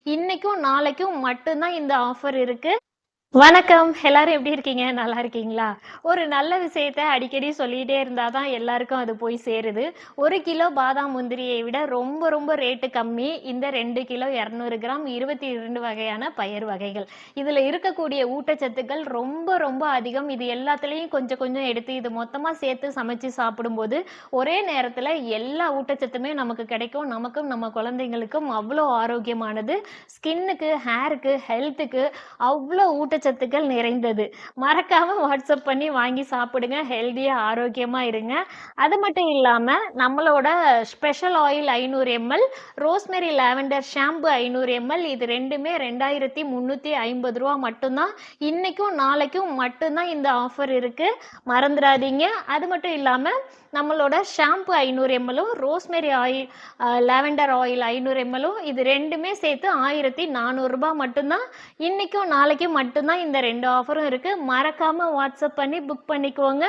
இன்னைக்கும், நாளைக்கும் மட்டும் தான் இந்த ஆஃபர் இருக்கு. வணக்கம். எல்லாரும் எப்படி இருக்கீங்க? நல்லா இருக்கீங்களா? ஒரு நல்ல விஷயத்த அடிக்கடி சொல்லிட்டே இருந்தா தான் எல்லாருக்கும் அது போய் சேருது. 1 கிலோ பாதாம் முந்திரியை விட ரொம்ப ரொம்ப ரேட்டு கம்மி. இந்த 2 கிலோ 200 கிராம் 22 வகையான பயறு வகைகள். இதுல இருக்கக்கூடிய ஊட்டச்சத்துக்கள் ரொம்ப ரொம்ப அதிகம். இது எல்லாத்துலயும் கொஞ்சம் கொஞ்சம் எடுத்து இது மொத்தமா சேர்த்து சமைச்சு சாப்பிடும்போது, ஒரே நேரத்துல எல்லா ஊட்டச்சத்துமே நமக்கு கிடைக்கும். நமக்கும், நம்ம குழந்தைங்களுக்கும் அவ்ளோ ஆரோக்கியமானது. ஸ்கின்னுக்கு, ஹேருக்கு, ஹெல்த்துக்கு அவ்ளோ ஊட்டச்சத்துக்கள் நிறைந்தது. மறக்காம வாட்ஸ்அப் பண்ணி வாங்கி சாப்பிடுங்க. ஹெல்தியா, ஆரோக்கியமா இருங்க. அது மட்டும் இல்லாம, நம்மளோட special oil 500 ML, rosemary lavender shampoo 500 ML இது 2மே ரூ. 2350 மட்டும் தான். இன்னைக்கும், நாளைக்கும் மட்டும் தான் இந்த ஆஃபர் இருக்கு. மறந்துறாதீங்க. அது மட்டும் இல்லாம, நம்மளோட ஷாம்பு 500 எம்எல்லும், ரோஸ்மெரி ஆயில் லாவெண்டர் ஆயில் 500 எம்எல்லும் இது 2மே சேர்த்து ரூ. 1400 மட்டும் தான். இன்னைக்கும், நாளைக்கும் மட்டும் தான் இந்த 2 ஆஃபரும் இருக்கு. மறக்காம வாட்ஸ்அப் பண்ணி புக் பண்ணிக்கோங்க.